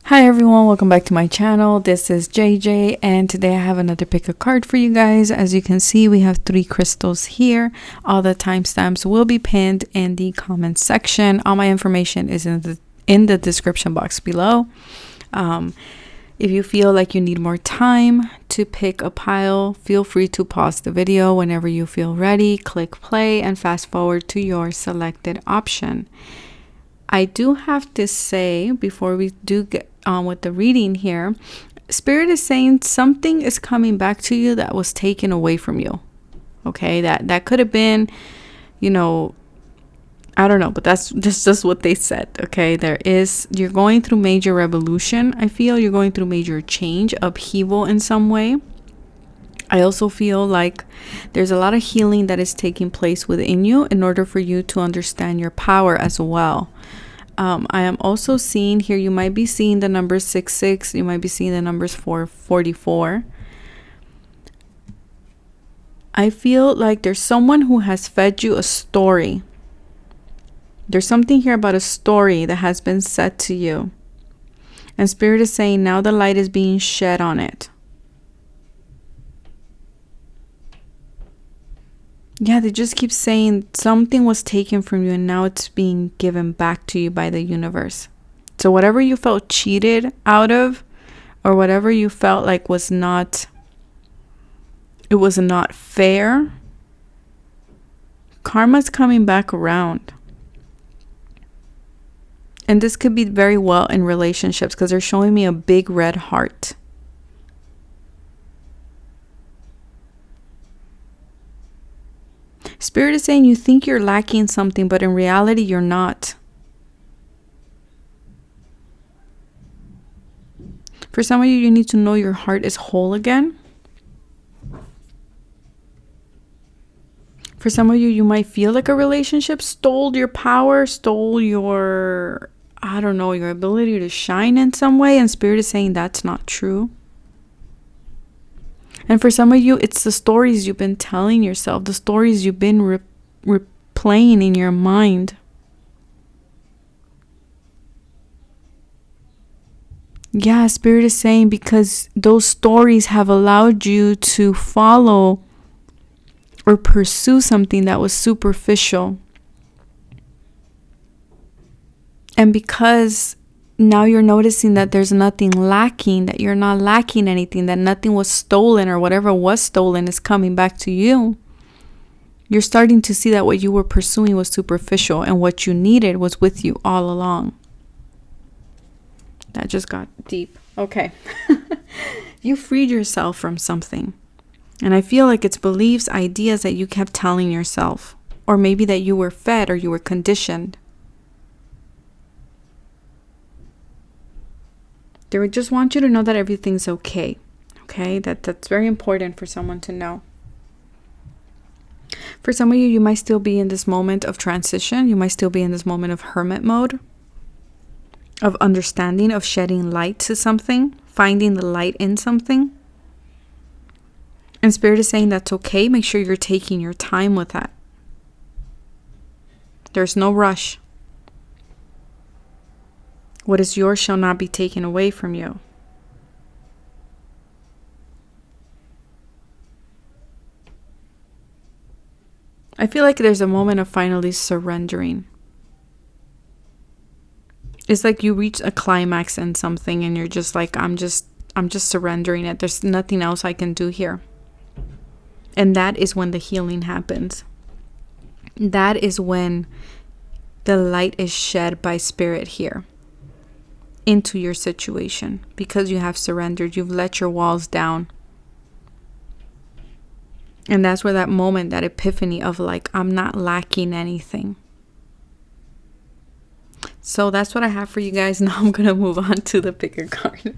Hi everyone, welcome back to my channel. This is JJ and today I have another pick a card for you guys. As you can see, we have 3 crystals here. All the timestamps will be pinned in the comment section. All my information is in the description box below. If you feel like you need more time to pick a pile, feel free to pause the video whenever you feel ready. Click play and fast forward to your selected option. I do have to say, before we do get on with the reading here, Spirit is saying something is coming back to you that was taken away from you. Okay, that could have been, I don't know, but that's just what they said. Okay, you're going through major revolution. I feel you're going through major change, upheaval in some way. I also feel like there's a lot of healing that is taking place within you in order for you to understand your power as well. I am also seeing here, you might be seeing the number 66, you might be seeing the numbers 444. I feel like there's someone who has fed you a story. There's something here about a story that has been said to you. And Spirit is saying now the light is being shed on it. Yeah, they just keep saying something was taken from you and now it's being given back to you by the universe. So whatever you felt cheated out of, or whatever you felt like it was not fair, karma's coming back around. And this could be very well in relationships because they're showing me a big red heart. Spirit is saying you think you're lacking something, but in reality, you're not. For some of you, you need to know your heart is whole again. For some of you, you might feel like a relationship stole your power, stole your, your ability to shine in some way. And Spirit is saying that's not true. And for some of you, it's the stories you've been telling yourself, the stories you've been replaying in your mind. Yeah, Spirit is saying because those stories have allowed you to follow or pursue something that was superficial. And because now you're noticing that there's nothing lacking, that you're not lacking anything, that nothing was stolen or whatever was stolen is coming back to you. You're starting to see that what you were pursuing was superficial and what you needed was with you all along. That just got deep. Okay. You freed yourself from something. And I feel like it's beliefs, ideas that you kept telling yourself, or maybe that you were fed or you were conditioned. They would just want you to know that everything's okay. Okay, that's very important for someone to know. For some of you, you might still be in this moment of transition. You might still be in this moment of hermit mode, of understanding, of shedding light to something, finding the light in something. And Spirit is saying that's okay. Make sure you're taking your time with that. There's no rush. What is yours shall not be taken away from you. I feel like there's a moment of finally surrendering. It's like you reach a climax in something and you're just like, I'm just surrendering it. There's nothing else I can do here. And that is when the healing happens. That is when the light is shed by Spirit here into your situation, because you have surrendered, you've let your walls down. And that's where that moment, that epiphany of like, I'm not lacking anything. So that's what I have for you guys. Now I'm gonna move on to the picker card.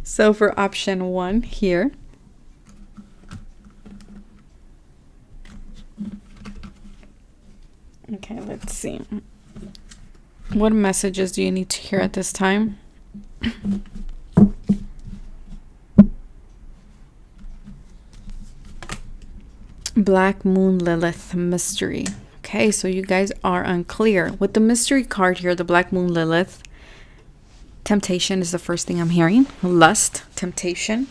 So for option 1 here, okay, let's see. What messages do you need to hear at this time? Black Moon Lilith mystery. Okay, so you guys are unclear. With the mystery card here, the Black Moon Lilith, Temptation is the first thing I'm hearing. Lust, temptation.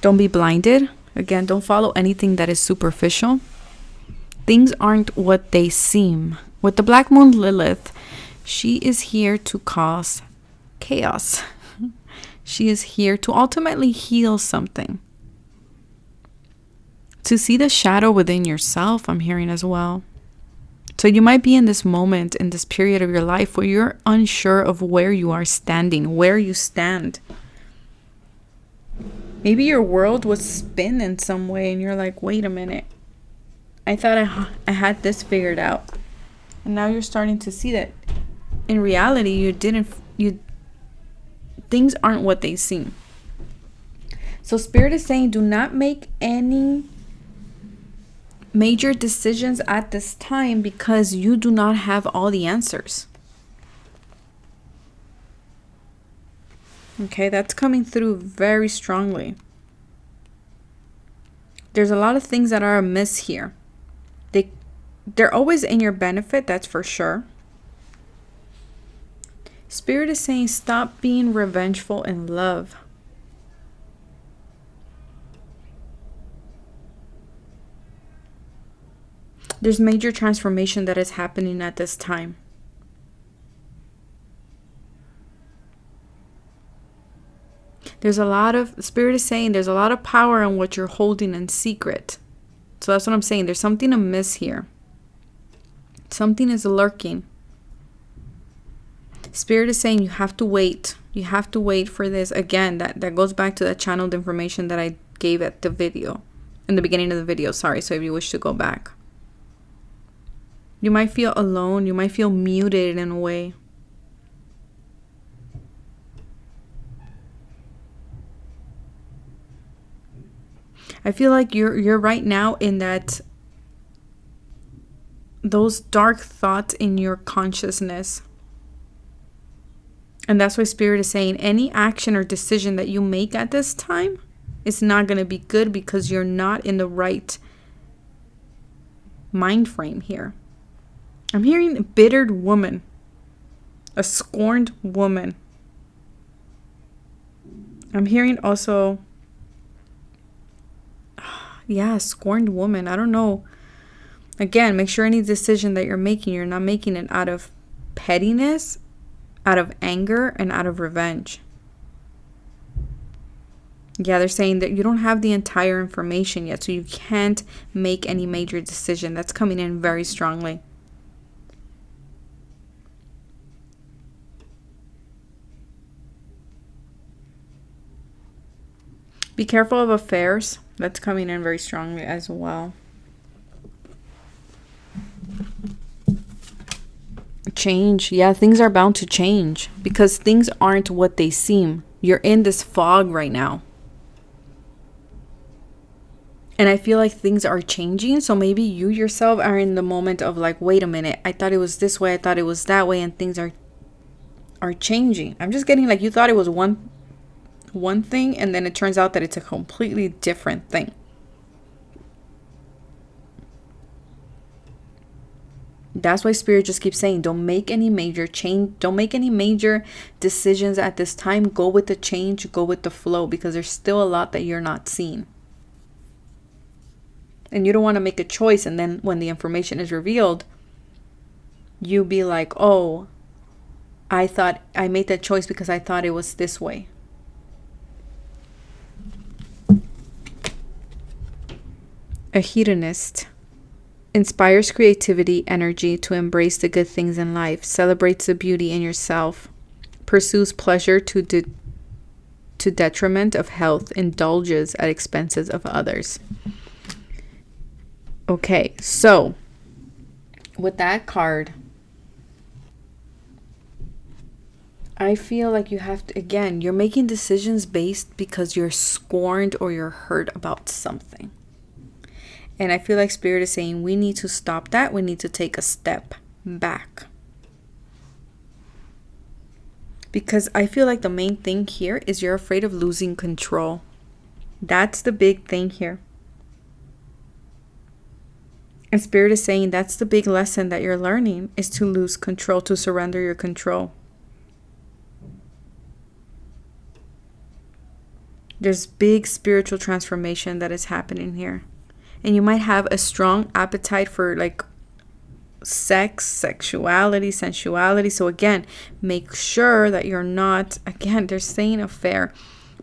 Don't be blinded. Again, don't follow anything that is superficial. Things aren't what they seem. With the Black Moon Lilith, she is here to cause chaos. She is here to ultimately heal something. To see the shadow within yourself, I'm hearing as well. So you might be in this moment, in this period of your life where you're unsure of where you are standing, where you stand. Maybe your world was spin in some way and you're like, wait a minute. I thought I had this figured out. And now you're starting to see that in reality, things aren't what they seem. So Spirit is saying, do not make any major decisions at this time because you do not have all the answers. Okay, that's coming through very strongly. There's a lot of things that are amiss here. They're always in your benefit, that's for sure. Spirit is saying, stop being revengeful in love. There's major transformation that is happening at this time. There's a lot of, Spirit is saying, there's a lot of power in what you're holding in secret. So that's what I'm saying. There's something amiss here. Something is lurking. Spirit is saying you have to wait. You have to wait for this. Again, that goes back to that channeled information that I gave at the video. In the beginning of the video, sorry. So if you wish to go back. You might feel alone. You might feel muted in a way. I feel like you're right now in those dark thoughts in your consciousness. And that's why Spirit is saying any action or decision that you make at this time is not going to be good because you're not in the right mind frame here. I'm hearing a bittered woman, a scorned woman. I'm hearing also, yeah, scorned woman. I don't know. Again, make sure any decision that you're not making it out of pettiness, out of anger, and out of revenge. Yeah, they're saying that you don't have the entire information yet, so you can't make any major decision. That's coming in very strongly. Be careful of affairs. That's coming in very strongly as well. Change. Yeah, things are bound to change because things aren't what they seem. You're in this fog right now. And I feel like things are changing. So maybe you yourself are in the moment of like, wait a minute. I thought it was this way. I thought it was that way. And things are changing. I'm just getting like you thought it was one thing. And then it turns out that it's a completely different thing. That's why Spirit just keeps saying, don't make any major change. Don't make any major decisions at this time. Go with the change. Go with the flow because there's still a lot that you're not seeing. And you don't want to make a choice. And then when the information is revealed, you be like, oh, I thought I made that choice because I thought it was this way. A hedonist. Inspires creativity, energy to embrace the good things in life, celebrates the beauty in yourself, pursues pleasure to detriment of health, indulges at expenses of others. Okay, so with that card, I feel like you have to, again, you're making decisions based because you're scorned or you're hurt about something. And I feel like Spirit is saying we need to stop that. We need to take a step back. Because I feel like the main thing here is you're afraid of losing control. That's the big thing here. And Spirit is saying that's the big lesson that you're learning is to lose control, to surrender your control. There's big spiritual transformation that is happening here. And you might have a strong appetite for like sex, sexuality, sensuality. So again, make sure that you're not, again, they're saying affair.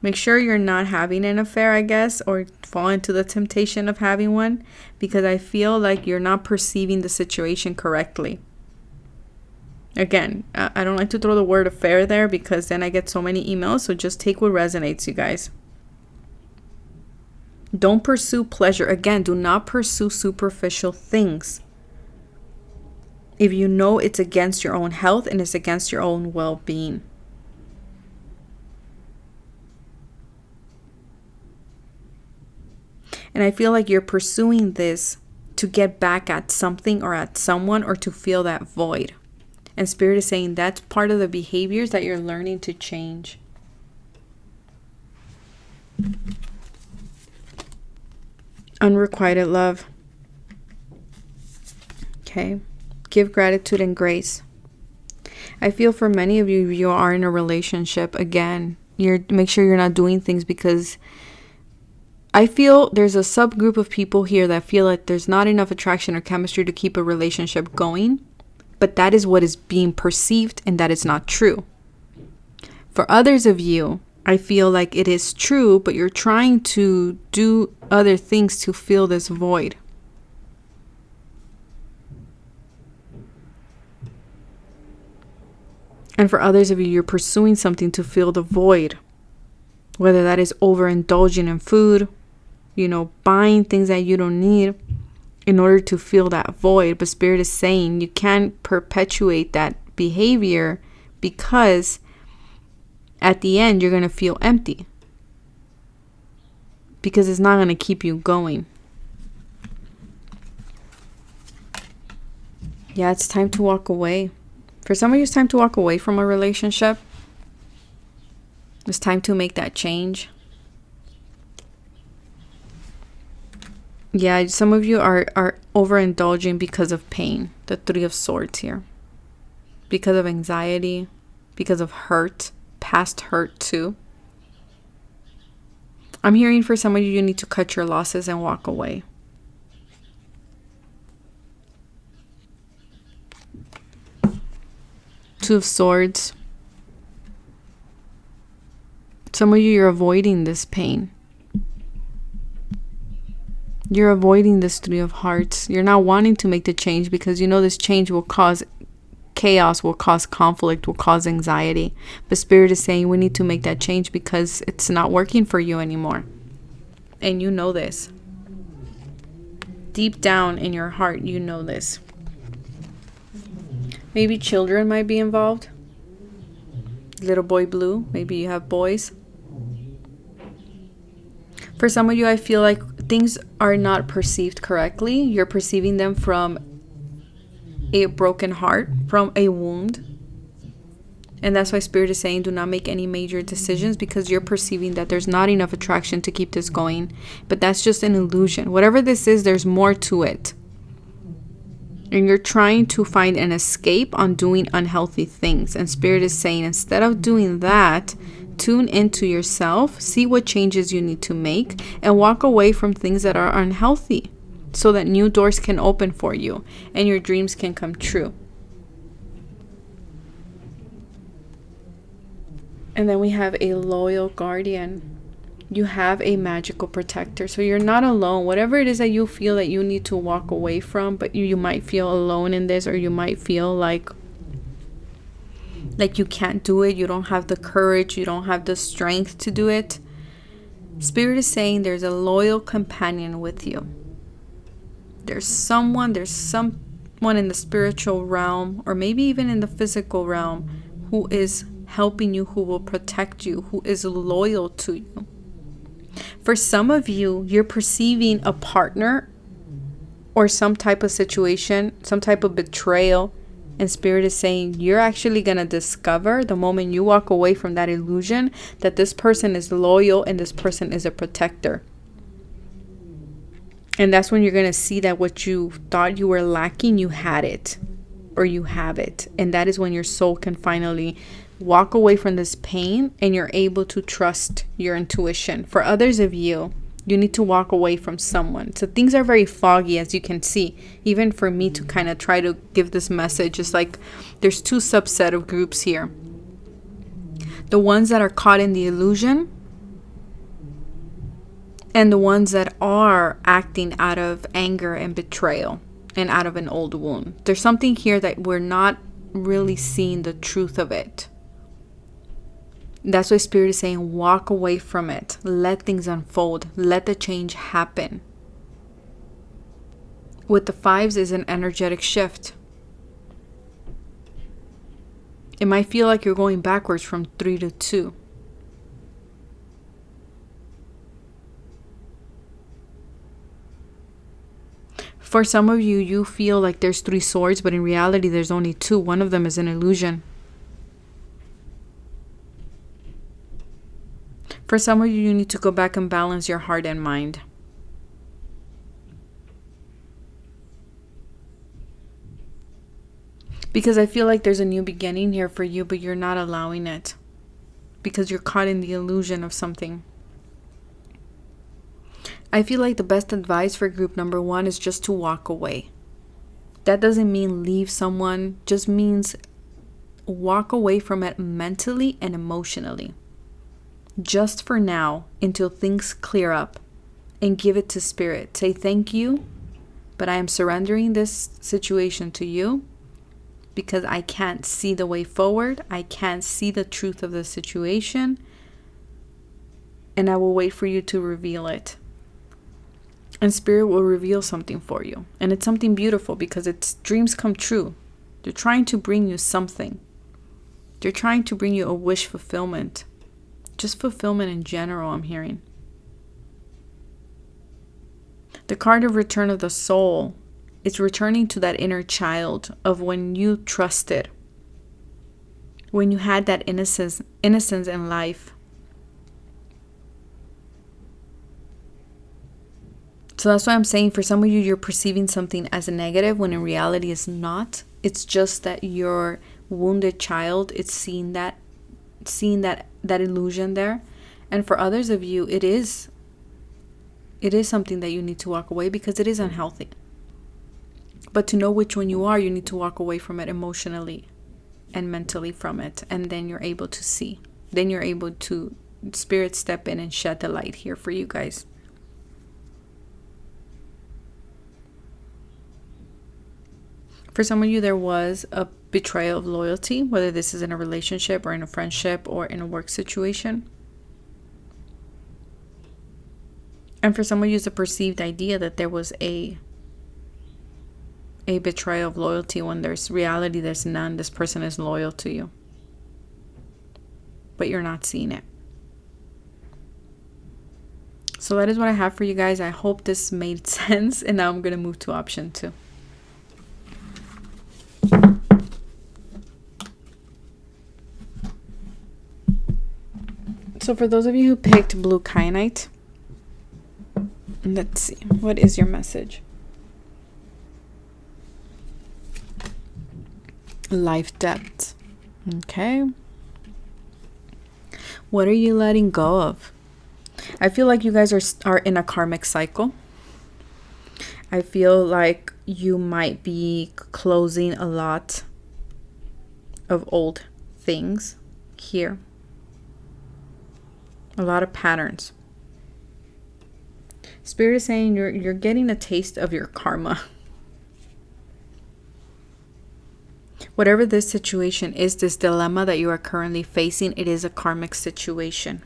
Make sure you're not having an affair, I guess, or fall into the temptation of having one, because I feel like you're not perceiving the situation correctly. Again, I don't like to throw the word affair there because then I get so many emails. So just take what resonates, you guys. Don't pursue pleasure. Again, do not pursue superficial things if you know it's against your own health and it's against your own well-being. And I feel like you're pursuing this to get back at something or at someone, or to fill that void. And Spirit is saying that's part of the behaviors that you're learning to change. Unrequited love. Okay. Give gratitude and grace. I feel for many of you, you are in a relationship. Again, make sure you're not doing things because I feel there's a subgroup of people here that feel like there's not enough attraction or chemistry to keep a relationship going. But that is what is being perceived, and that is not true. For others of you, I feel like it is true, but you're trying to do other things to fill this void. And for others of you, you're pursuing something to fill the void. Whether that is overindulging in food, buying things that you don't need in order to fill that void. But Spirit is saying you can't perpetuate that behavior because at the end you're going to feel empty. Because it's not going to keep you going. Yeah, it's time to walk away. For some of you, it's time to walk away from a relationship. It's time to make that change. Yeah, some of you are overindulging because of pain. The Three of Swords here. Because of anxiety. Because of hurt. Past hurt too. I'm hearing for some of you, you need to cut your losses and walk away. Two of Swords. Some of you, you're avoiding this pain. You're avoiding this Three of Hearts. You're not wanting to make the change because you know this change will cause chaos, will cause conflict, will cause anxiety. But Spirit is saying we need to make that change because it's not working for you anymore. And you know this. Deep down in your heart, you know this. Maybe children might be involved. Little boy blue. Maybe you have boys. For some of you, I feel like things are not perceived correctly. You're perceiving them from a broken heart, from a wound. And that's why Spirit is saying do not make any major decisions because you're perceiving that there's not enough attraction to keep this going. But that's just an illusion. Whatever this is, there's more to it. And you're trying to find an escape on doing unhealthy things. And Spirit is saying instead of doing that, tune into yourself, see what changes you need to make, and walk away from things that are unhealthy so that new doors can open for you and your dreams can come true. And then we have a loyal guardian. You have a magical protector. So you're not alone. Whatever it is that you feel that you need to walk away from, but you might feel alone in this, or you might feel like you can't do it. You don't have the courage. You don't have the strength to do it. Spirit is saying there's a loyal companion with you. There's someone in the spiritual realm, or maybe even in the physical realm, who is helping you, who will protect you, who is loyal to you. For some of you, you're perceiving a partner or some type of situation, some type of betrayal. And Spirit is saying you're actually going to discover the moment you walk away from that illusion that this person is loyal and this person is a protector. And that's when you're going to see that what you thought you were lacking, you had it, or you have it. And that is when your soul can finally walk away from this pain and you're able to trust your intuition. For others of you, you need to walk away from someone. So things are very foggy, as you can see. Even for me to kind of try to give this message, it's like there's two subset of groups here. The ones that are caught in the illusion and the ones that are acting out of anger and betrayal and out of an old wound. There's something here that we're not really seeing the truth of it. That's why Spirit is saying walk away from it. Let things unfold. Let the change happen. With the 5s is an energetic shift. It might feel like you're going backwards from 3 to 2. For some of you, you feel like there's 3 swords, but in reality, there's only 2. One of them is an illusion. For some of you, you need to go back and balance your heart and mind. Because I feel like there's a new beginning here for you, but you're not allowing it. Because you're caught in the illusion of something. I feel like the best advice for group number 1 is just to walk away. That doesn't mean leave someone. Just means walk away from it mentally and emotionally. Just for now, until things clear up, and give it to Spirit. Say thank you, but I am surrendering this situation to you because I can't see the way forward. I can't see the truth of the situation, and I will wait for you to reveal it. And Spirit will reveal something for you. And it's something beautiful because it's dreams come true. They're trying to bring you something. They're trying to bring you a wish fulfillment. Just fulfillment in general, I'm hearing. The card of Return of the Soul is returning to that inner child of when you trusted. When you had that innocence in life. So that's why I'm saying for some of you, you're perceiving something as a negative when in reality it's not. It's just that your wounded child is seeing that illusion there. And for others of you, it is something that you need to walk away because it is unhealthy. But to know which one you are, you need to walk away from it emotionally and mentally from it. And then you're able to see. Then you're able to Spirit step in and shed the light here for you guys. For some of you, there was a betrayal of loyalty, whether this is in a relationship or in a friendship or in a work situation. And for some of you, it's a perceived idea that there was a betrayal of loyalty when there's reality, there's none. This person is loyal to you. But you're not seeing it. So that is what I have for you guys. I hope this made sense. And now I'm going to move to option 2. So for those of you who picked blue kyanite, let's see, what is your message? Life depth. Okay. What are you letting go of? I feel like you guys are in a karmic cycle. I feel like you might be closing a lot of old things here. A lot of patterns. Spirit is saying you're getting a taste of your karma. Whatever this situation is, this dilemma that you are currently facing, it is a karmic situation.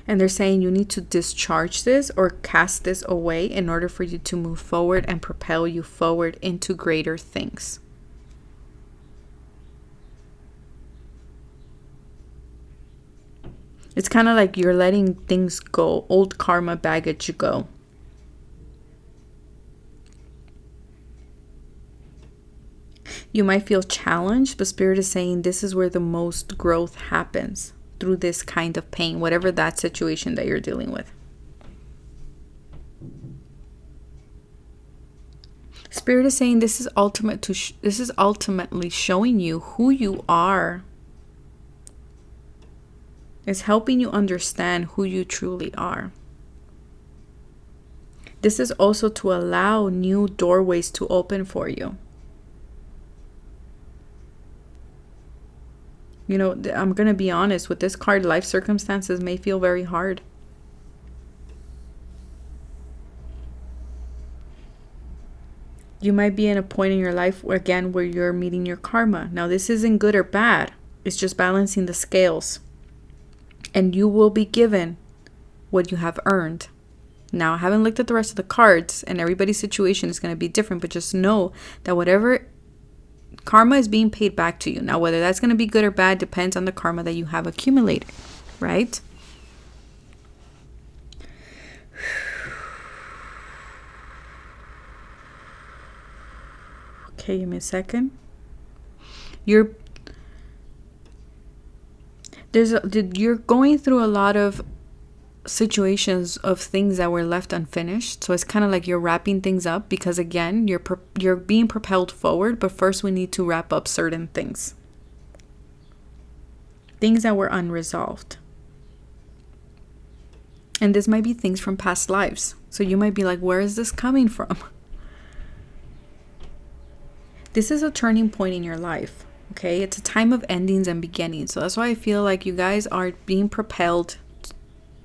And they're saying you need to discharge this or cast this away in order for you to move forward and propel you forward into greater things. It's kind of like you're letting things go, old karma baggage go. You might feel challenged, but Spirit is saying this is where the most growth happens, through this kind of pain, whatever that situation that you're dealing with. Spirit is saying this is this is ultimately showing you who you are. It's helping you understand who you truly are. This is also to allow new doorways to open for you. You know, I'm going to be honest with this card. Life circumstances may feel very hard. You might be in a point in your life where, again, where you're meeting your karma. Now, this isn't good or bad. It's just balancing the scales. And you will be given what you have earned. Now, I haven't looked at the rest of the cards, and everybody's situation is going to be different, but just know that whatever karma is being paid back to you. Now, whether that's going to be good or bad depends on the karma that you have accumulated, right? Okay, give me a second. You're going through a lot of situations of things that were left unfinished. So it's kind of like you're wrapping things up because, again, you're being propelled forward, but first we need to wrap up certain things. Things that were unresolved. And this might be things from past lives. So you might be like, where is this coming from? This is a turning point in your life, okay? It's a time of endings and beginnings. So that's why I feel like you guys are being propelled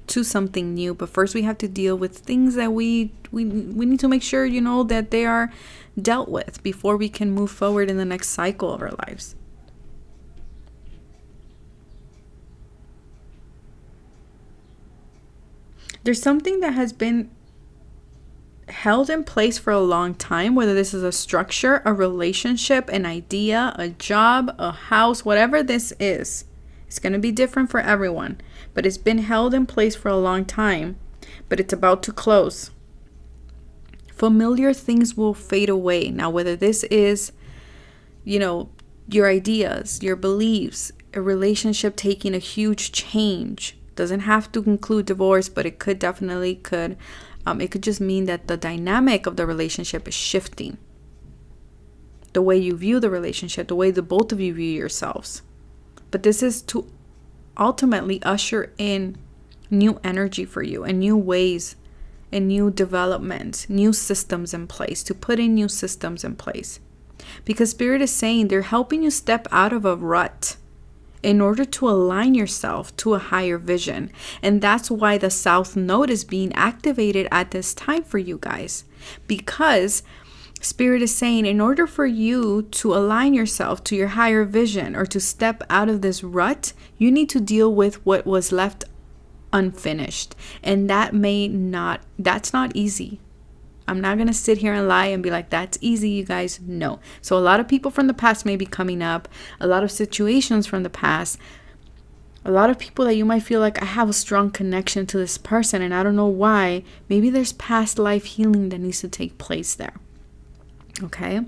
to something new. But first we have to deal with things that we need to make sure, you know, that they are dealt with before we can move forward in the next cycle of our lives. There's something that has been held in place for a long time, whether this is a structure, a relationship, an idea, a job, a house, whatever this is. It's going to be different for everyone, but it's been held in place for a long time, but it's about to close. Familiar things will fade away. Now, whether this is, you know, your ideas, your beliefs, a relationship taking a huge change, doesn't have to include divorce, but it could definitely it could just mean that the dynamic of the relationship is shifting. The way you view the relationship, the way the both of you view yourselves. But this is to ultimately usher in new energy for you and new ways and new developments, new systems in place, to put in new systems in place. Because Spirit is saying they're helping you step out of a rut in order to align yourself to a higher vision. And that's why the South Node is being activated at this time for you guys. Because Spirit is saying in order for you to align yourself to your higher vision or to step out of this rut, you need to deal with what was left unfinished. And that's not easy. I'm not going to sit here and lie and be like, that's easy, you guys. No. So a lot of people from the past may be coming up. A lot of situations from the past. A lot of people that you might feel like, I have a strong connection to this person and I don't know why. Maybe there's past life healing that needs to take place there. Okay?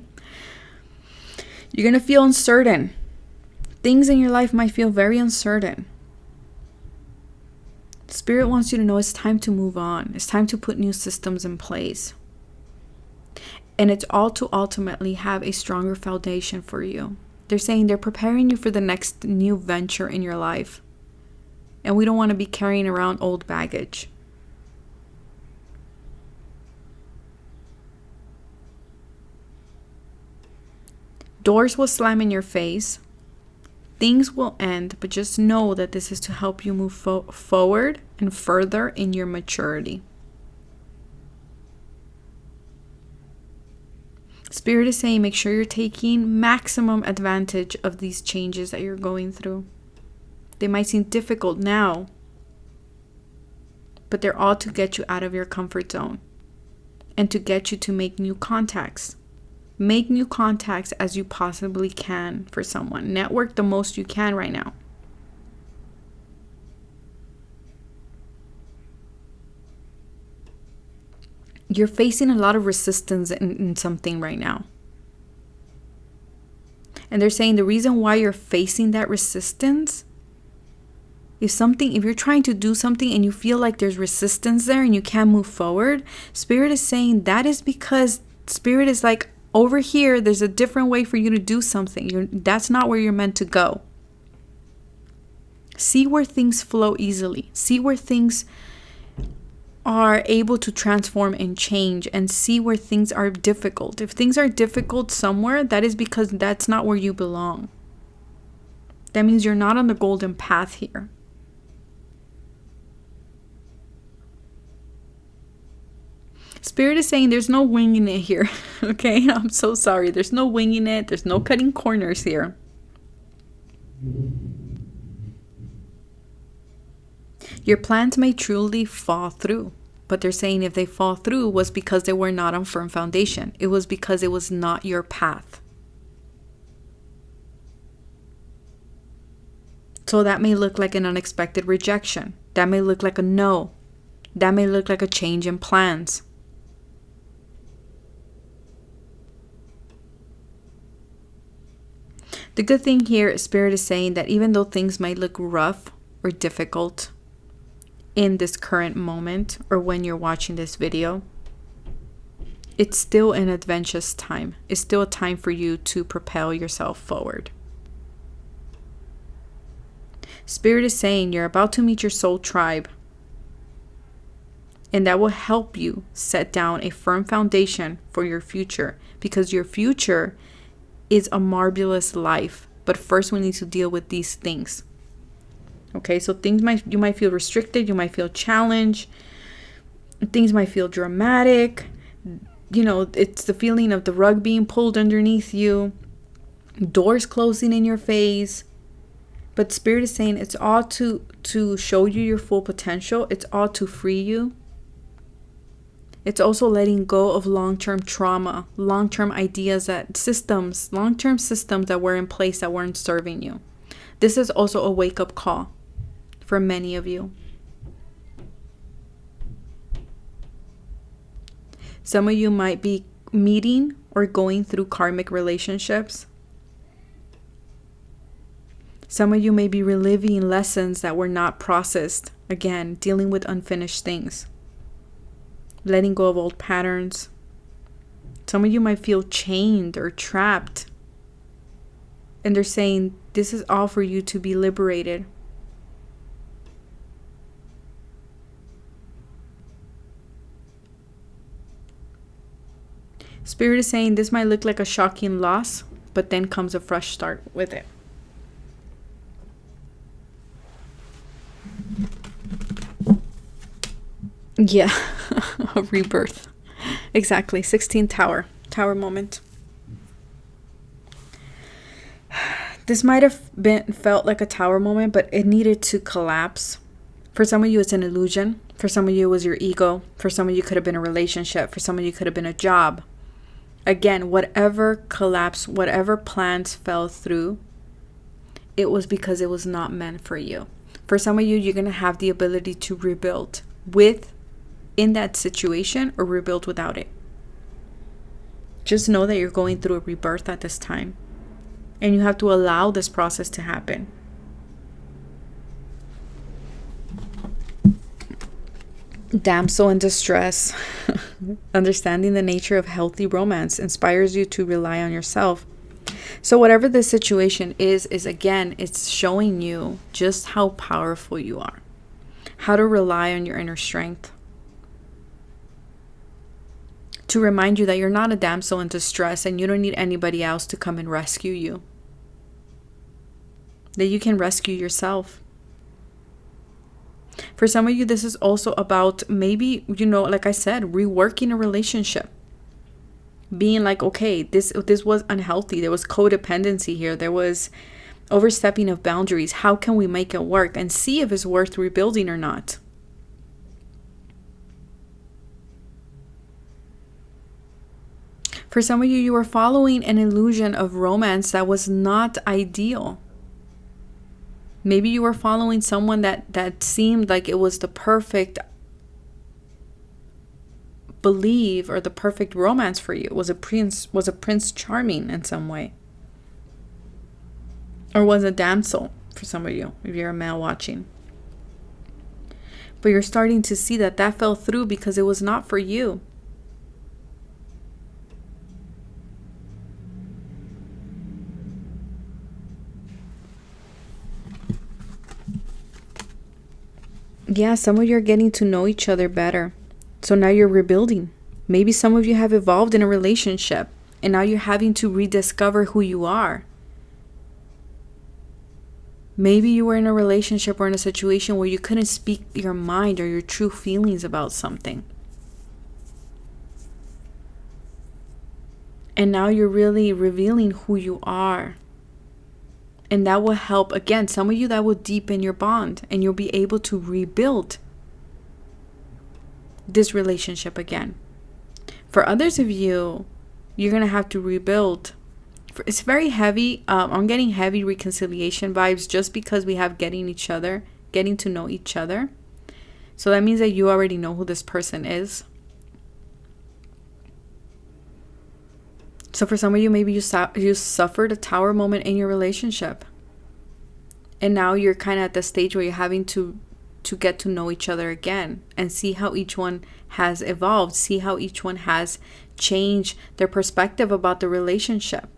You're going to feel uncertain. Things in your life might feel very uncertain. Spirit wants you to know it's time to move on. It's time to put new systems in place. And it's all to ultimately have a stronger foundation for you. They're saying they're preparing you for the next new venture in your life. And we don't want to be carrying around old baggage. Doors will slam in your face. Things will end, but just know that this is to help you move forward and further in your maturity. Spirit is saying make sure you're taking maximum advantage of these changes that you're going through. They might seem difficult now, but they're all to get you out of your comfort zone and to get you to make new contacts. Make new contacts as you possibly can for someone. Network the most you can right now. You're facing a lot of resistance in something right now. And they're saying the reason why you're facing that resistance is if you're trying to do something and you feel like there's resistance there and you can't move forward, Spirit is saying that is because Spirit is like, Over here, there's a different way for you to do something. That's not where you're meant to go. See where things flow easily. See where things are able to transform and change, and see where things are difficult. If things are difficult somewhere, that is because that's not where you belong. That means you're not on the golden path here. Spirit is saying there's no winging it here. Okay, I'm so sorry. There's no winging it. There's no cutting corners here. Your plans may truly fall through, but they're saying if they fall through was because they were not on firm foundation. It was because it was not your path. So that may look like an unexpected rejection. That may look like a no. That may look like a change in plans. The good thing here, Spirit is saying that even though things might look rough or difficult in this current moment or when you're watching this video, it's still an adventurous time. It's still a time for you to propel yourself forward. Spirit is saying you're about to meet your soul tribe, and that will help you set down a firm foundation for your future, because your future is a marvelous life. But first we need to deal with these things. Okay, so you might feel restricted, you might feel challenged, things might feel dramatic. You know, it's the feeling of the rug being pulled underneath you, doors closing in your face. But Spirit is saying it's all to show you your full potential. It's all to free you. It's also letting go of long-term trauma, long-term ideas, long-term systems that were in place that weren't serving you. This is also a wake-up call for many of you. Some of you might be meeting or going through karmic relationships. Some of you may be reliving lessons that were not processed. Again, dealing with unfinished things. Letting go of old patterns. Some of you might feel chained or trapped. And they're saying this is all for you to be liberated. Spirit is saying this might look like a shocking loss, but then comes a fresh start with it. Yeah, a rebirth. Exactly. 16th tower moment. This might have felt like a tower moment, but it needed to collapse. For some of you, it's an illusion. For some of you, it was your ego. For some of you, it could have been a relationship. For some of you, it could have been a job. Again, whatever collapsed, whatever plans fell through, it was because it was not meant for you. For some of you, you're going to have the ability to rebuild in that situation or rebuild without it. Just know that you're going through a rebirth at this time. And you have to allow this process to happen. Damsel in distress. Understanding the nature of healthy romance inspires you to rely on yourself. So whatever this situation is again, it's showing you just how powerful you are. How to rely on your inner strength. To remind you that you're not a damsel in distress and you don't need anybody else to come and rescue you. That you can rescue yourself. For some of you, this is also about maybe, like I said, reworking a relationship. Being like, okay, this was unhealthy. There was codependency here. There was overstepping of boundaries. How can we make it work and see if it's worth rebuilding or not? For some of you, you were following an illusion of romance that was not ideal. Maybe you were following someone that seemed like it was the perfect believe or the perfect romance for you. Was a prince charming in some way? Or was a damsel for some of you, if you're a male watching. But you're starting to see that fell through because it was not for you. Yeah, some of you are getting to know each other better. So now you're rebuilding. Maybe some of you have evolved in a relationship and now you're having to rediscover who you are. Maybe you were in a relationship or in a situation where you couldn't speak your mind or your true feelings about something. And now you're really revealing who you are. And that will help, again, some of you, that will deepen your bond and you'll be able to rebuild this relationship again. For others of you, you're going to have to rebuild. It's very heavy. I'm getting heavy reconciliation vibes just because we have getting to know each other. So that means that you already know who this person is. So for some of you, maybe you suffered a tower moment in your relationship. And now you're kind of at the stage where you're having to get to know each other again and see how each one has evolved, see how each one has changed their perspective about the relationship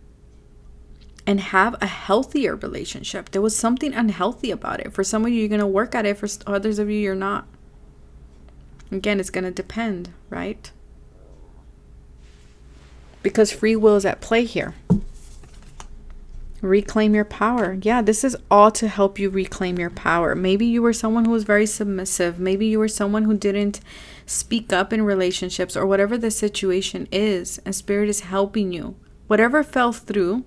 and have a healthier relationship. There was something unhealthy about it. For some of you, you're going to work at it. For others of you, you're not. Again, it's going to depend, right? Because free will is at play here. Reclaim your power. Yeah, this is all to help you reclaim your power. Maybe you were someone who was very submissive. Maybe you were someone who didn't speak up in relationships or whatever the situation is. And Spirit is helping you. Whatever fell through,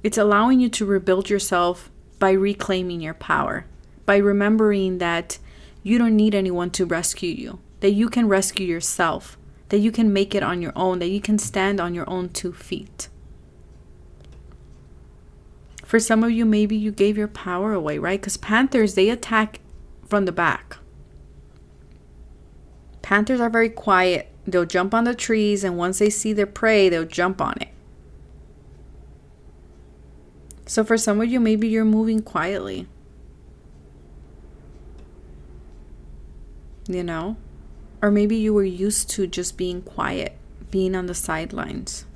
it's allowing you to rebuild yourself by reclaiming your power. By remembering that you don't need anyone to rescue you. That you can rescue yourself. That you can make it on your own. That you can stand on your own 2 feet. For some of you, maybe you gave your power away, right? Because panthers, they attack from the back. Panthers are very quiet. They'll jump on the trees, and once they see their prey, they'll jump on it. So for some of you, maybe you're moving quietly. You know? Or maybe you were used to just being quiet, being on the sidelines.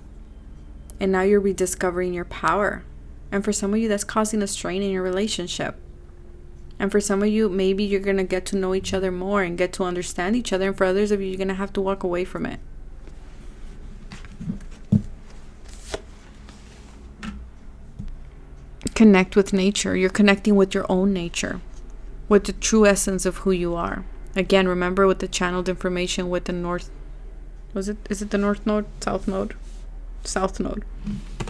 And now you're rediscovering your power. And for some of you, that's causing a strain in your relationship. And for some of you, maybe you're going to get to know each other more and get to understand each other. And for others of you, you're going to have to walk away from it. Connect with nature. You're connecting with your own nature, with the true essence of who you are. Again, remember with the channeled information with the north. Is it the north node? South node? South node.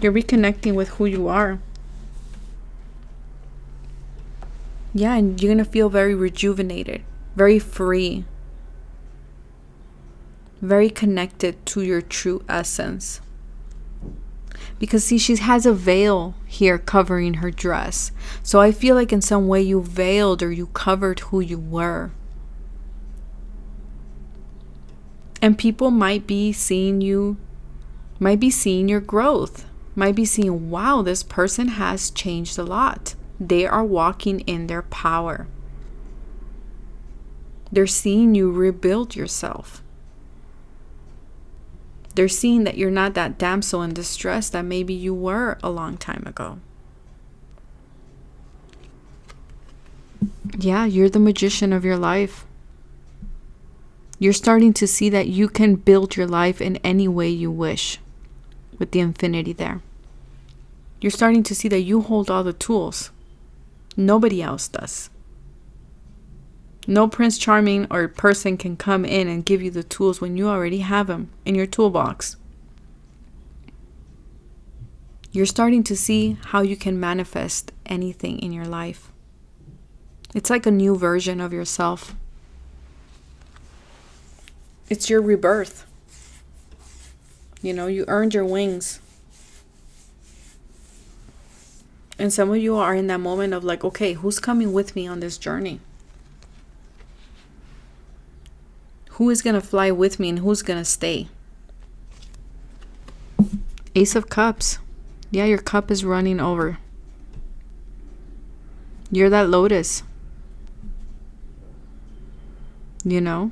You're reconnecting with who you are. Yeah, and you're going to feel very rejuvenated, very free, very connected to your true essence. Because see, she has a veil here covering her dress. So I feel like in some way you veiled or you covered who you were. And people might be seeing you, might be seeing your growth, might be seeing, wow, this person has changed a lot. They are walking in their power. They're seeing you rebuild yourself. They're seeing that you're not that damsel in distress that maybe you were a long time ago. Yeah, you're the magician of your life. You're starting to see that you can build your life in any way you wish with the infinity there. You're starting to see that you hold all the tools. Nobody else does. No Prince Charming or person can come in and give you the tools when you already have them in your toolbox. You're starting to see how you can manifest anything in your life. It's like a new version of yourself. It's your rebirth. You know, you earned your wings. And some of you are in that moment of like, okay, who's coming with me on this journey? Who is going to fly with me and who's going to stay? Ace of Cups. Yeah, your cup is running over. You're that lotus. You know?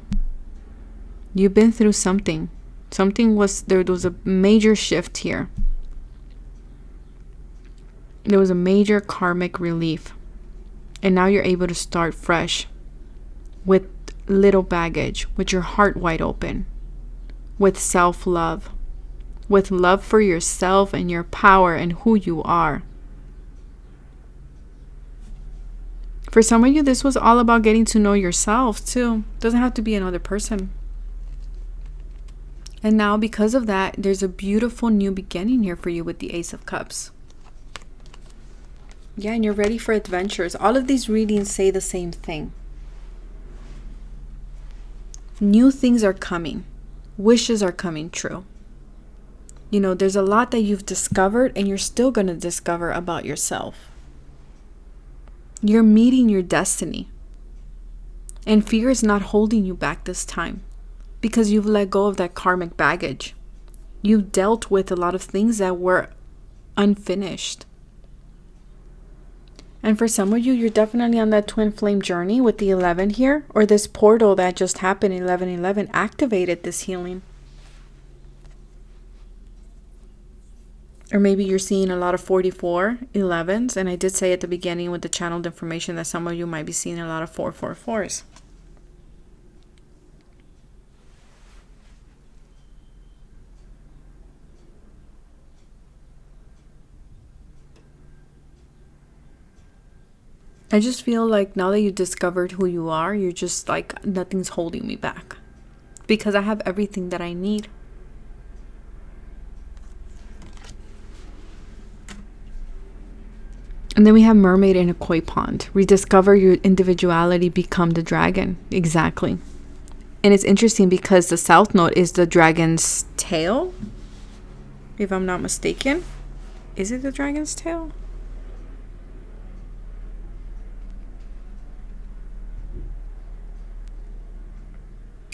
You've been through something. There was a major shift here. There was a major karmic relief. And now you're able to start fresh. with little baggage, with your heart wide open, with self-love, with love for yourself and your power and who you are. For some of you, this was all about getting to know yourself too. It doesn't have to be another person. And now because of that, there's a beautiful new beginning here for you with the Ace of Cups. Yeah, and you're ready for adventures. All of these readings say the same thing. New things are coming. Wishes are coming true. You know, there's a lot that you've discovered and you're still going to discover about yourself. You're meeting your destiny. And fear is not holding you back this time because you've let go of that karmic baggage. You've dealt with a lot of things that were unfinished. And for some of you, you're definitely on that twin flame journey with the 11 here, or this portal that just happened, 1111, activated this healing. Or maybe you're seeing a lot of 44, 11s. And I did say at the beginning with the channeled information that some of you might be seeing a lot of 444s. I just feel like now that you discovered who you are, you're just like, nothing's holding me back. Because I have everything that I need. And then we have mermaid in a koi pond. Rediscover your individuality, become the dragon. Exactly. And it's interesting because the south node is the dragon's tail. If I'm not mistaken. Is it the dragon's tail?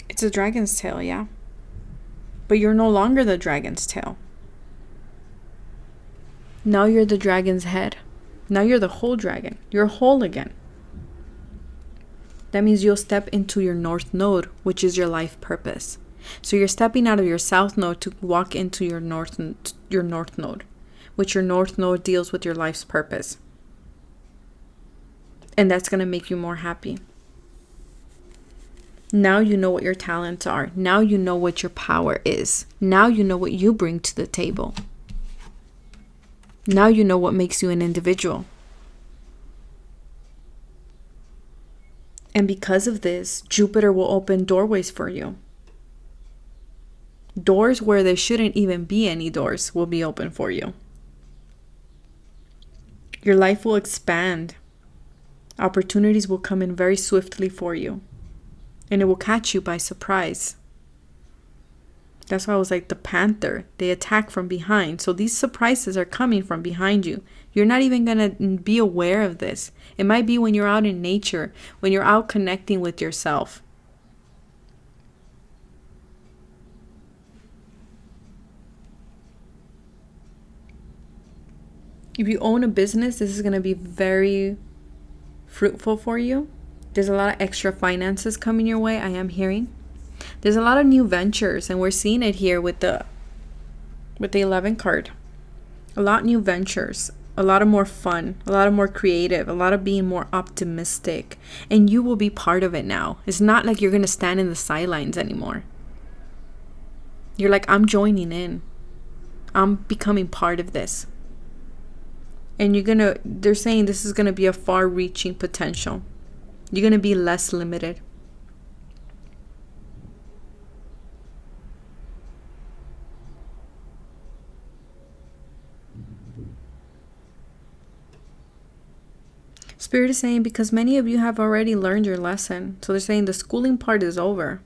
It's a dragon's tail, yeah. But you're no longer the dragon's tail. Now you're the dragon's head. Now you're the whole dragon. You're whole again. That means you'll step into your north node, which is your life purpose. So you're stepping out of your south node to walk into your north node, which your north node deals with your life's purpose. And that's going to make you more happy. Now you know what your talents are. Now you know what your power is. Now you know what you bring to the table. Now you know what makes you an individual. And because of this, Jupiter will open doorways for you. Doors where there shouldn't even be any doors will be open for you. Your life will expand. Opportunities will come in very swiftly for you. And it will catch you by surprise. That's why I was like the panther. They attack from behind. So these surprises are coming from behind you. You're not even going to be aware of this. It might be when you're out in nature, when you're out connecting with yourself. If you own a business, this is going to be very fruitful for you. There's a lot of extra finances coming your way, I am hearing. There's a lot of new ventures, and we're seeing it here with the 11 card. A lot of new ventures, a lot of more fun, a lot of more creative, a lot of being more optimistic. And you will be part of it now. It's not like you're going to stand in the sidelines anymore. You're like, I'm joining in. I'm becoming part of this. And they're saying this is going to be a far-reaching potential. You're going to be less limited. Spirit is saying because many of you have already learned your lesson. So they're saying the schooling part is over.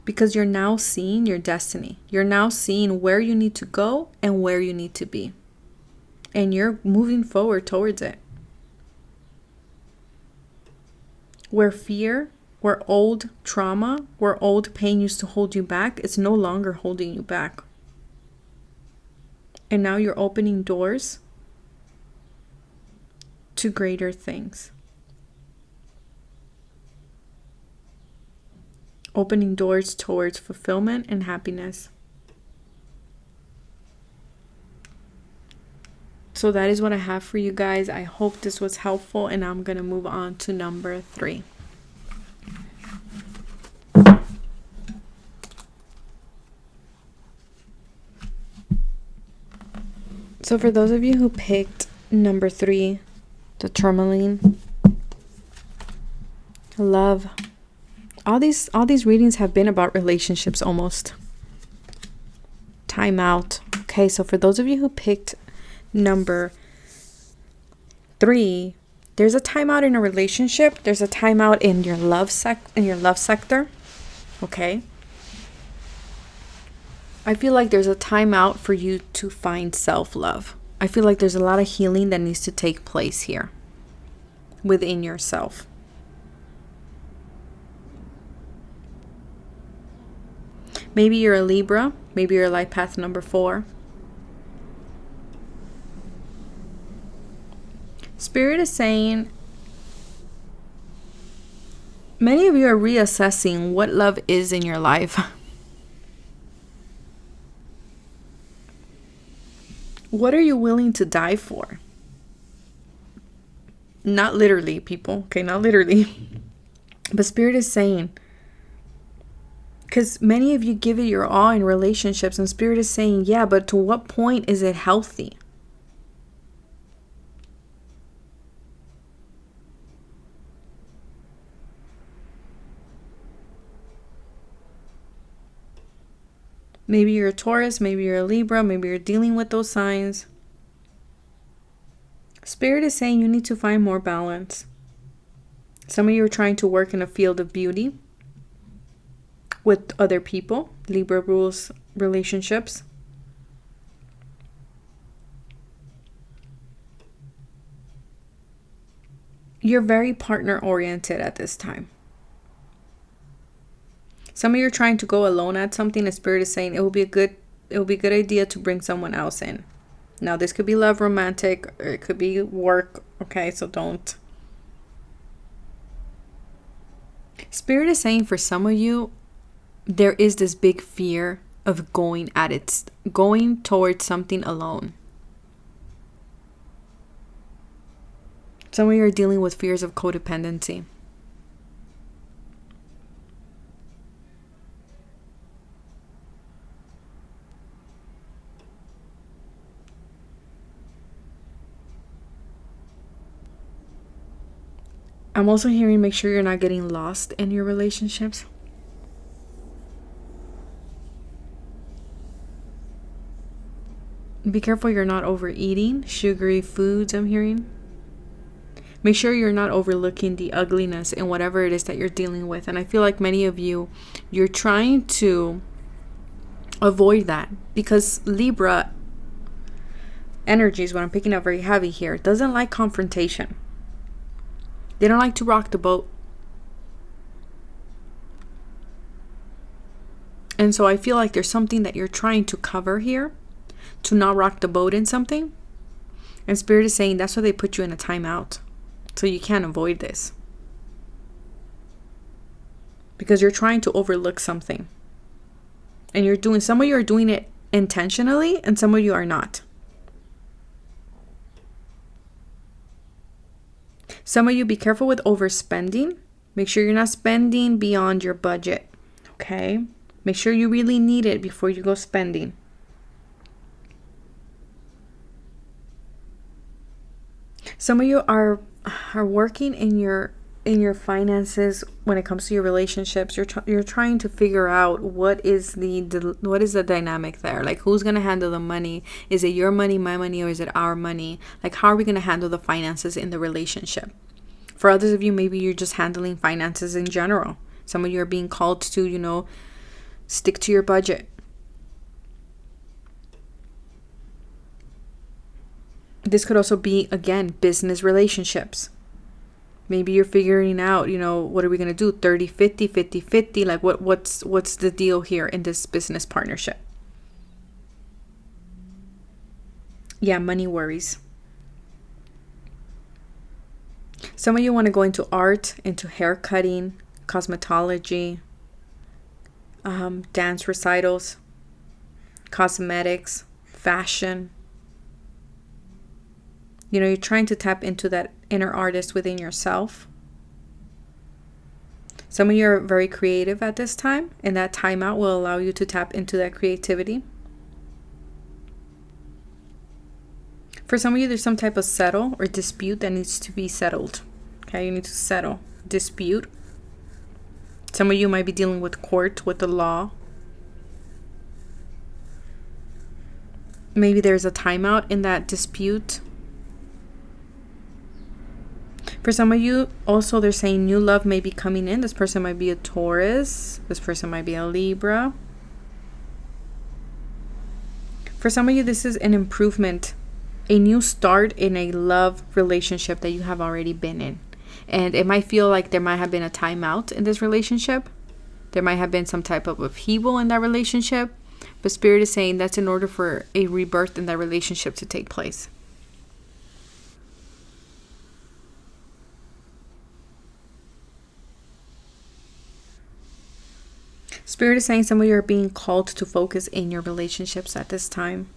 Because you're now seeing your destiny. You're now seeing where you need to go and where you need to be. And you're moving forward towards it. Where fear, where old trauma, where old pain used to hold you back, it's no longer holding you back. And now you're opening doors to greater things. Opening doors towards fulfillment and happiness. So that is what I have for you guys. I hope this was helpful, and I'm going to move on to number 3. So for those of you who picked number 3, the tourmaline, love, all these readings have been about relationships almost. Time out. Okay, so for those of you who picked number 3, there's a timeout in a relationship. There's a timeout in your love sector. Okay. I feel like there's a timeout for you to find self-love. I feel like there's a lot of healing that needs to take place here within yourself. Maybe you're a Libra. Maybe you're life path number 4. Spirit is saying many of you are reassessing what love is in your life. What are you willing to die for? Not literally, people. Okay, not literally. But Spirit is saying, because many of you give it your all in relationships, and Spirit is saying, yeah, but to what point is it healthy? Maybe you're a Taurus, maybe you're a Libra, maybe you're dealing with those signs. Spirit is saying you need to find more balance. Some of you are trying to work in a field of beauty with other people. Libra rules relationships. You're very partner oriented at this time. Some of you are trying to go alone at something. The Spirit is saying it will be a good idea to bring someone else in. Now, this could be love, romantic, or it could be work. Okay, so don't. Spirit is saying for some of you, there is this big fear of going towards something alone. Some of you are dealing with fears of codependency. I'm also hearing make sure you're not getting lost in your relationships. Be careful you're not overeating sugary foods, I'm hearing. Make sure you're not overlooking the ugliness in whatever it is that you're dealing with. And I feel like many of you, you're trying to avoid that because Libra energies, what I'm picking up very heavy here, doesn't like confrontation. They don't like to rock the boat. And so I feel like there's something that you're trying to cover here to not rock the boat in something. And Spirit is saying that's why they put you in a timeout. So you can't avoid this. Because you're trying to overlook something. And some of you are doing it intentionally and some of you are not. Some of you, be careful with overspending. Make sure you're not spending beyond your budget. Okay? Make sure you really need it before you go spending. Some of you are working in your finances when it comes to your relationships. You're trying to figure out what is the dynamic there. Like, who's going to handle the money? Is it your money, my money, or is it our money? Like, how are we going to handle the finances in the relationship? For others of you, maybe you're just handling finances in general. Some of you are being called to, stick to your budget. This could also be, again, business relationships. Maybe you're figuring out, what are we going to do? 30-50, 50-50. Like, what's the deal here in this business partnership? Yeah, money worries. Some of you want to go into art, into hair cutting, cosmetology, dance recitals, cosmetics, fashion. You know, you're trying to tap into that inner artist within yourself. Some of you are very creative at this time, and that timeout will allow you to tap into that creativity. For some of you, there's some type of settle or dispute that needs to be settled. Okay, you need to settle, dispute. Some of you might be dealing with court, with the law. Maybe there's a timeout in that dispute. For some of you, also, they're saying new love may be coming in. This person might be a Taurus. This person might be a Libra. For some of you, this is an improvement, a new start in a love relationship that you have already been in. And it might feel like there might have been a timeout in this relationship. There might have been some type of upheaval in that relationship. But Spirit is saying that's in order for a rebirth in that relationship to take place. Spirit is saying some of you are being called to focus in your relationships at this time.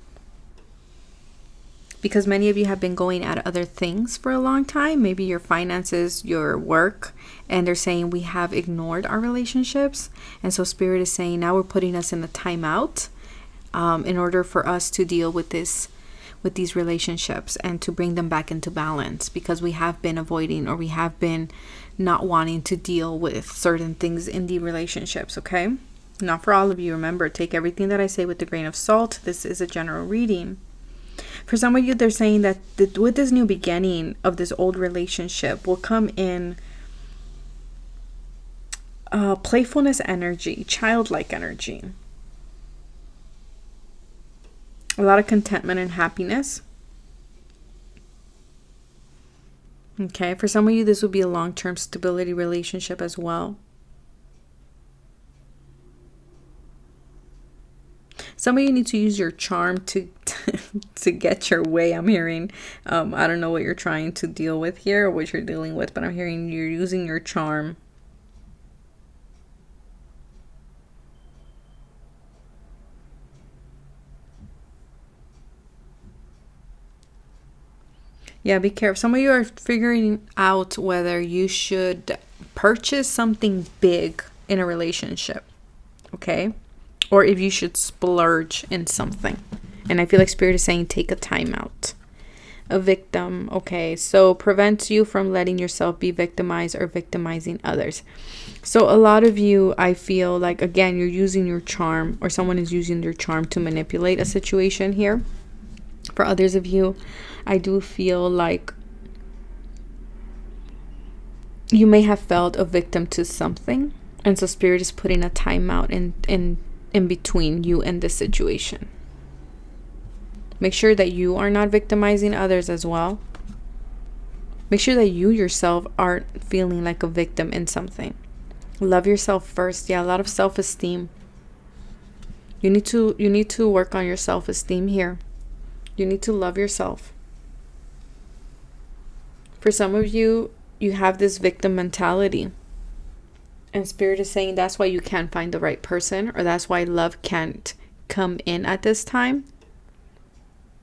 Because many of you have been going at other things for a long time. Maybe your finances, your work. And they're saying we have ignored our relationships. And so Spirit is saying now we're putting us in a timeout in order for us to deal with this, with these relationships and to bring them back into balance. Because we have been avoiding, or we have been not wanting to deal with certain things in the relationships, okay? Not for all of you. Remember, take everything that I say with a grain of salt. This is a general reading. For some of you, they're saying that with this new beginning of this old relationship will come in playfulness energy, childlike energy. A lot of contentment and happiness. Okay, for some of you, this will be a long-term stability relationship as well. Some of you need to use your charm to get your way. I'm hearing, I don't know what you're trying to deal with here or what you're dealing with, but I'm hearing you're using your charm. Yeah, be careful. Some of you are figuring out whether you should purchase something big in a relationship, okay? Or if you should splurge in something. And I feel like Spirit is saying take a timeout. A victim, okay? So prevents you from letting yourself be victimized or victimizing others. So a lot of you, I feel like, again, you're using your charm, or someone is using their charm to manipulate a situation here. For others of you, I do feel like you may have felt a victim to something. And so Spirit is putting a timeout in between you and this situation. Make sure that you are not victimizing others as well. Make sure that you yourself aren't feeling like a victim in something. Love yourself first. Yeah, a lot of self-esteem. You need to work on your self-esteem here. You need to love yourself. For some of you, you have this victim mentality. And Spirit is saying that's why you can't find the right person, or that's why love can't come in at this time.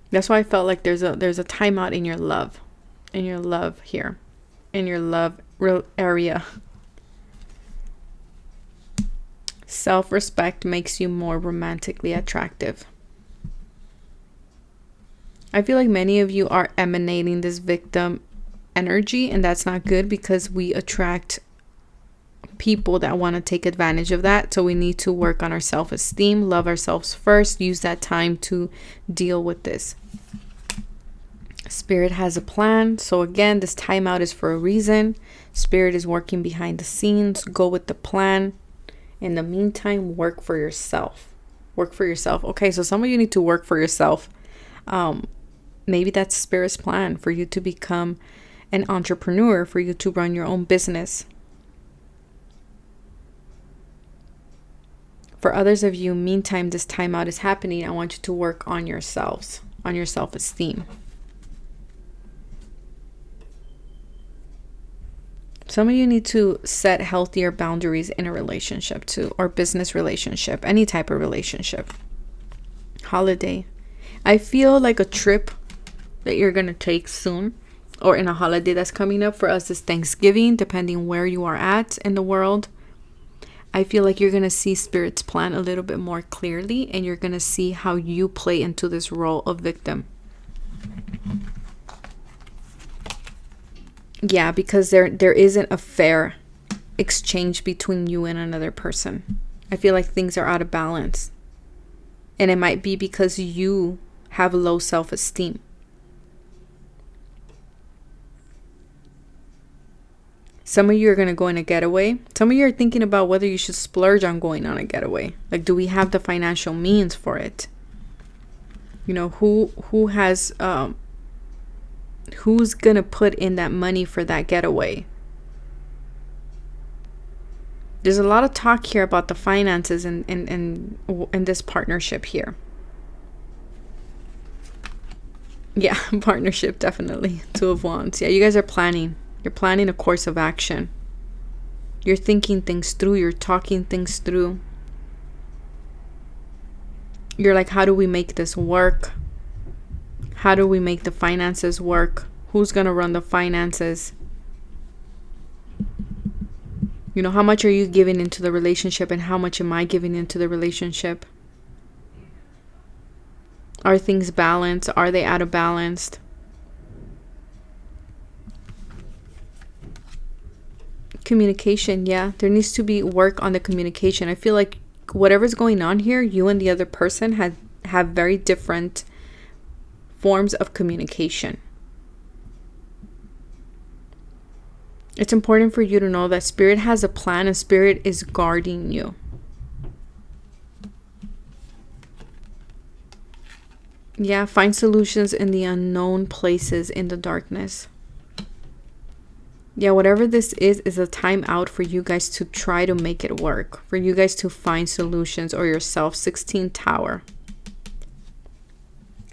That's why I felt like there's a timeout in your love. In your love here. In your love area. Self-respect makes you more romantically attractive. I feel like many of you are emanating this victim energy, and that's not good because we attract people that want to take advantage of that. So we need to work on our self-esteem, love ourselves first, use that time to deal with this. Spirit has a plan. So again, this timeout is for a reason. Spirit is working behind the scenes. Go with the plan. In the meantime, work for yourself. Work for yourself. Okay, so some of you need to work for yourself. Maybe that's Spirit's plan for you to become an entrepreneur, for you to run your own business. For others of you, meantime, this timeout is happening. I want you to work on yourselves, on your self-esteem. Some of you need to set healthier boundaries in a relationship too, or business relationship, any type of relationship. Holiday. I feel like a trip that you're going to take soon, or in a holiday that's coming up. For us, it's Thanksgiving, depending where you are at in the world. I feel like you're going to see Spirit's plan a little bit more clearly, and you're going to see how you play into this role of victim. Yeah, because there isn't a fair exchange between you and another person. I feel like things are out of balance. And it might be because you have low self-esteem. Some of you are going to go on a getaway. Some of you are thinking about whether you should splurge on going on a getaway. Like, do we have the financial means for it? You know, who has, who's going to put in that money for that getaway? There's a lot of talk here about the finances in this partnership here. Yeah, partnership, definitely. Two of Wands. Yeah, you guys are planning. You're planning a course of action. You're thinking things through. You're talking things through. You're like, how do we make this work? How do we make the finances work? Who's going to run the finances? You know, how much are you giving into the relationship, and how much am I giving into the relationship? Are things balanced? Are they out of balance? Communication, yeah. There needs to be work on the communication. I feel like whatever's going on here, you and the other person have very different forms of communication. It's important for you to know that Spirit has a plan, and Spirit is guarding you. Yeah, find solutions in the unknown places, in the darkness. Yeah, whatever this is a time out for you guys to try to make it work. For you guys to find solutions, or yourself. 16 Tower.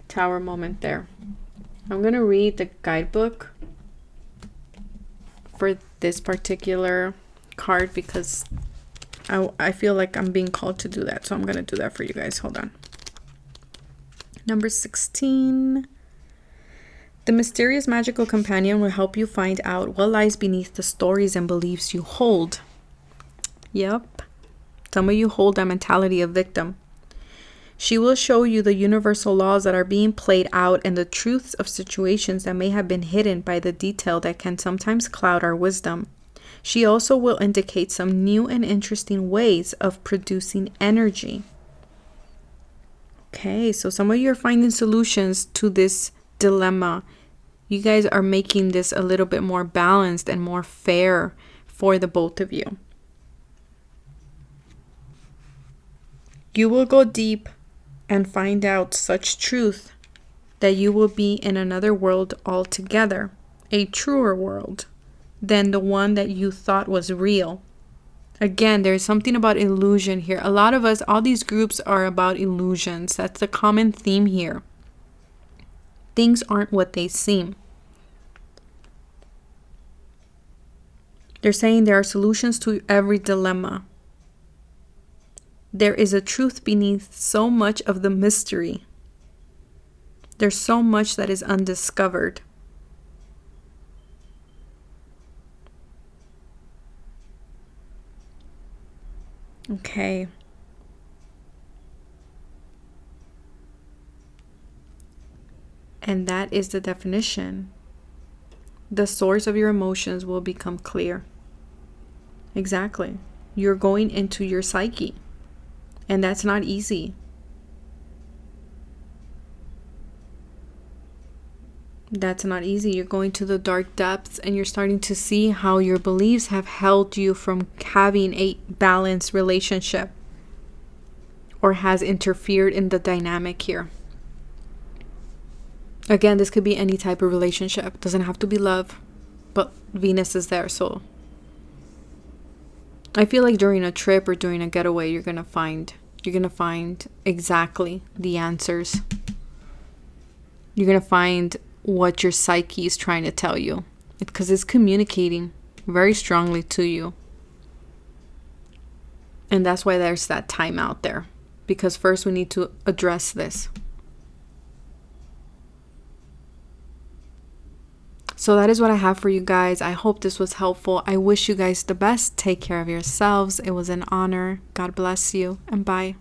Tower moment there. I'm going to read the guidebook for this particular card, because I feel like I'm being called to do that. So I'm going to do that for you guys. Hold on. Number 16. The mysterious magical companion will help you find out what lies beneath the stories and beliefs you hold. Yep. Some of you hold that mentality of victim. She will show you the universal laws that are being played out, and the truths of situations that may have been hidden by the detail that can sometimes cloud our wisdom. She also will indicate some new and interesting ways of producing energy. Okay, so some of you are finding solutions to this dilemma. You guys are making this a little bit more balanced and more fair for the both of you. You will go deep and find out such truth that you will be in another world altogether, a truer world than the one that you thought was real. Again, there's something about illusion here. A lot of us, all these groups are about illusions. That's the common theme here. Things aren't what they seem. They're saying there are solutions to every dilemma. There is a truth beneath so much of the mystery. There's so much that is undiscovered. Okay. And that is the definition. The source of your emotions will become clear. Exactly. You're going into your psyche. And that's not easy. That's not easy. You're going to the dark depths, and you're starting to see how your beliefs have held you from having a balanced relationship, or has interfered in the dynamic here. Again, this could be any type of relationship. It doesn't have to be love, but Venus is there. So I feel like during a trip or during a getaway, you're going to find exactly the answers. You're going to find what your psyche is trying to tell you, because it's communicating very strongly to you. And that's why there's that time out there, because first we need to address this. So that is what I have for you guys. I hope this was helpful. I wish you guys the best. Take care of yourselves. It was an honor. God bless you, and bye.